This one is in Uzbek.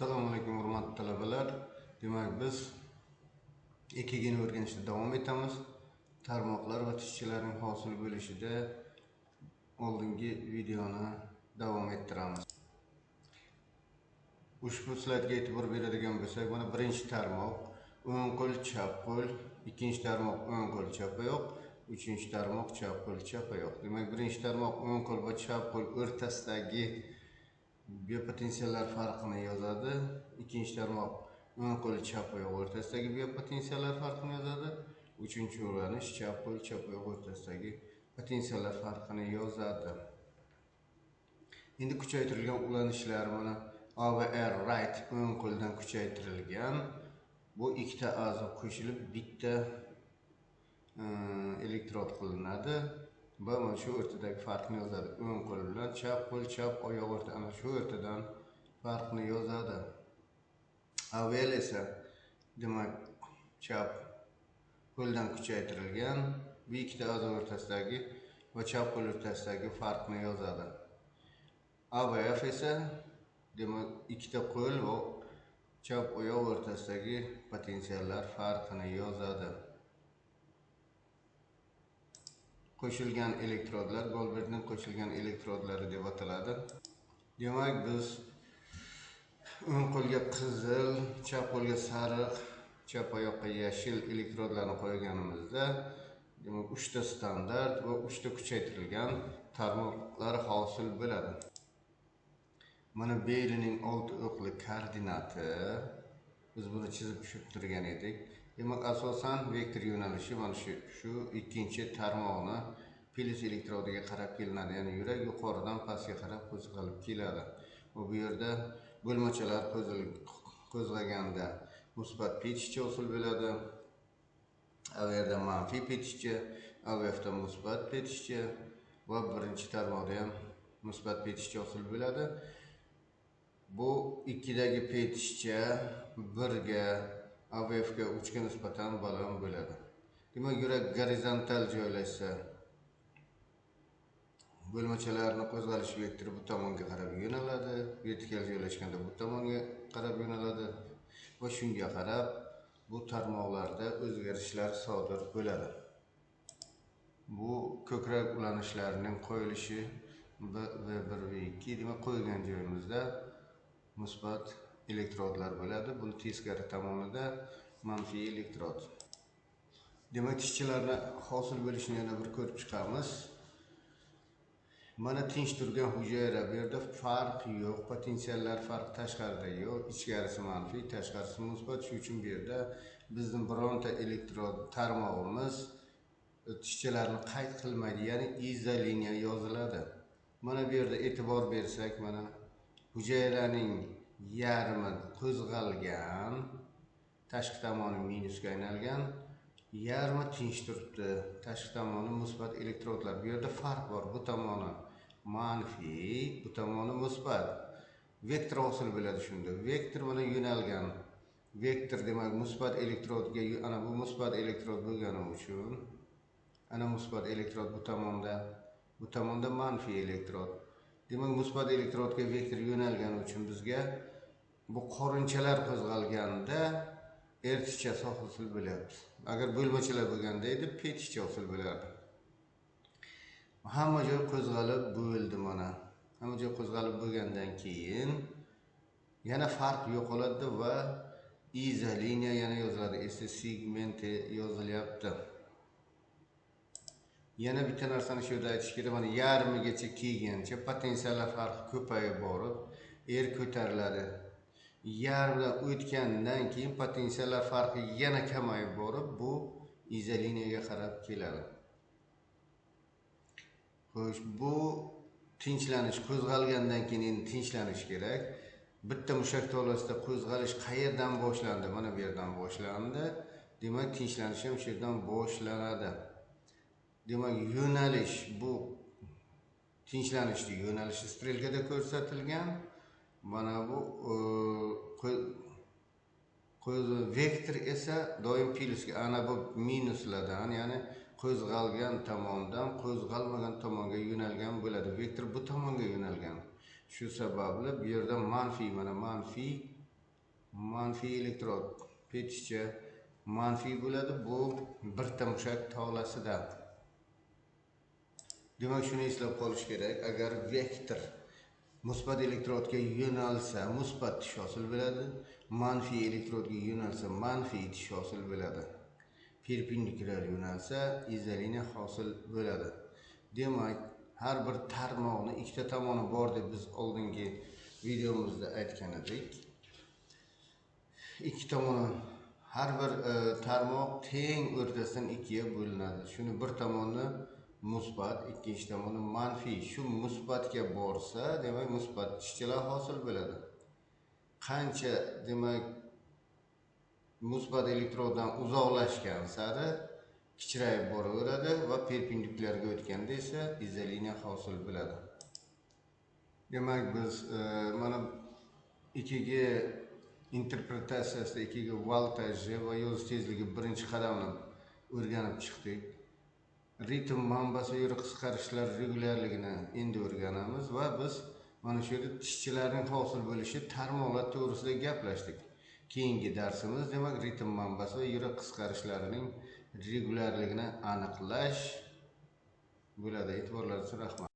Assalomu alaykum hurmatli talabalar. Demak, biz ekigini o'rganishda davom etamiz. Tarmoqlar va tishchalarning hosil bo'lishida oldingi videoni davom ettiramiz. Ushbu slaydga e'tibor beradigan bo'lsak, mana birinchi tarmoq o'ng qo'l, chap qo'l, ikkinchi tarmoq o'ng qo'l, chap oyoq, uchinchi tarmoq chap qo'l, chap oyoq. Demak, birinchi tarmoq o'ng qo'l va chap qo'l o'rtasidagi biopotensiallar farqini yozadi. Ikkinchi tarmoq o'ng qo'l chap oyoq o'rtasidagi biopotensiallar farqini yozadi. Uchinchi o'rganish chap qo'l chap oyoq o'rtasidagi potensiallar farqini yozadi. Endi kuchaytirilgan ulanishlar mana A va R right o'ng qo'ldan kuchaytirilgan. Bu ikkita a'zo qo'shilib bitta elektrod qilinadi. Va mana shu o'rtadagi farqni yozadi. O'ng qo'l bilan chap qo'l, chap oyoq o'rta ana shu o'rtadan farqni yozadi. Avel esa demak chap qo'ldan kuchaytirilgan. Bu ikkita a'zo o'rtasidagi va chap qo'l o'rtasidagi farqni yozadi. AVF esa demak ikkita qo'l va chap oyoq o'rtasidagi potensiallar farqini yozadi. Qo'shilgan elektrodlar Goldbergning qo'shilgan elektrodlari deb ataladi. Demak, biz o'ng qo'lga qizil, chap qo'lga sariq, chap oyoqqa yashil elektrodlarni qo'yganimizda, demak 3 ta standart va 3 ta kuchaytirilgan tarmoqlar hosil bo'ladi. Mana Beylining 6 o'qli koordinati biz buni chizib tushuntirgan edik. Demak, asosan vektor yo'nalishi mana shu ikkinchi tarmoqni plus elektrodiga qarab kelinadi. Ya'ni yurak yuqoridan pastga qarab qo'zg'alib keladi. Va bu yerda bo'lmachalar qo'zg'aganda musbat petishcha hosil bo'ladi. AVRda manfiy petishcha, AVFda musbat petishcha va birinchi tarmoqda ham musbat petishcha hosil bo'ladi. Bu ikkidagi petishcha 1 ga AVF ga 3 ga nisbatan baland bo'ladi. Demak, yurak gorizontal joylashsa, bo'lmachalarning qo'zg'alish vektori bu tomonga qarab yo'naladi, vertikal joylashganda bu tomonga qarab yo'naladi va shunga qarab bu tarmoqlarda o'zgarishlar sodir bo'ladi. Bu ko'krak ulanishlarining qo'yilishi V1 V2 demak qo'ygan joyimizda musbat elektrodlar bo'ladi. Buni teskari tomonida manfiy elektrod. Demak, tishchalarning hosil bo'lishini yana bir ko'rib chiqamiz. Mana tinch turgan hujayra, bu yerda farq yo'q, potensiallar farq tashqarida yo'q, ichkarisi manfiy, tashqarisi musbat. Shuning uchun bu yerda bizning bironta elektrod tarmog'imiz tishchalarni qayd qilmaydi, ya'ni izoliniya yoziladi. Mana bu yerda e'tibor bersak, mana hujayraning yarmi qo'zg'algan, tashqi tomoni minusga aylangan, yarmi tinch turibdi, tashqi tomoni musbat elektrodlar. Bu yerda farq bor. Bu tomoni manfiy, bu tomoni musbat. Vektor hosil bo'ladi shunda. Vektor mana yo'nalgan. Vektor demak musbat elektrodga, ana bu musbat elektrod bo'lgani uchun, ana musbat elektrod bu tomonda manfiy elektrod. Demak, musbat elektrodga vektor yo'nalgani uchun bizga bu qorinchalar qo'zg'alganda tishchasi hosil bo'lyapti. Agar bo'lmachalar bo'lganda edi, petishcha hosil bo'lardi. Hamma joy qo'zg'alib bo'ldi mana. Hamma joy qo'zg'alib bo'lgandan keyin yana farq yo'qoladi va izoliniya yana yoziladi. Esa segmenti yozilyapti. Yana bitta narsani shu yerda aytish kerak. Mana yarmigacha kelgancha potensiallar farqi ko'payib borib, ko'tariladi. Yarmidan o'tgandan keyin potensiallar farqi yana kamayib borib, bu izoliniyaga qarab keladi. Xo'sh, bu tinchlanish qo'zg'algandan keyin tinchlanish kerak. Bitta mushak tolasida qo'zg'alish qayerdan boshlandi? Mana bu yerdan boshlandi. Demak, tinchlanish ham shu yerdan boshlanadi. Demak, yo'nalish bu tinchlanishning yo'nalishi strelkada ko'rsatilgan. Mana bu vektor esa doim plusga, ana bu minuslardan, ya'ni qo'zg'algan tomondan qo'zg'almagan tomonga yo'nalgan bo'ladi. Vektor bu tomonga yo'nalgan. Shu sababli bu yerda manfiy, mana manfiy manfiy elektrod petishcha manfiy bo'ladi. Bu bir mushak tolasidan. Demak, shuni eslab qolish kerak. Agar vektor musbat elektrodga yo'nalsa, musbat tish hosil bo'ladi. Manfiy elektrodga yo'nalsa, manfiy tish hosil bo'ladi. Perpendikulyar yo'nalsa, izoliniya hosil bo'ladi. Demak, har bir tarmoqni ikkita tomoni bor deb biz oldingi videomizda aytgan edik. Ikki tomoni har bir tarmoq teng o'rtasidan ikkiga bo'linadi. Shuni bir tomoni musbat, ikkinchi tomoni manfiy. Shu musbatga borsa, demak musbat tishchalar hosil bo'ladi. Qancha demak musbat elektroddan uzoqlashgan sari kichrayib boraveradi va perpendikulyarga o'tganda esa izoliniya hosil bo'ladi. Demak, biz mana ikkiga interpretatsiyasida ikkiga voltajni va yo'l tezligi birinchi qadamni o'rganib chiqdik. Ritm manbasi va qisqarishlar regularligini endi o'rganamiz va biz mana shu yerda tishchalarning hosil bo'lishi tarmoqlar to'g'risida gaplashdik. Keyingi darsimiz demak ritm manbasi va yurak qisqarishlarining regularligini aniqlash bo'ladi. E'tiborlaringiz uchun rahmat.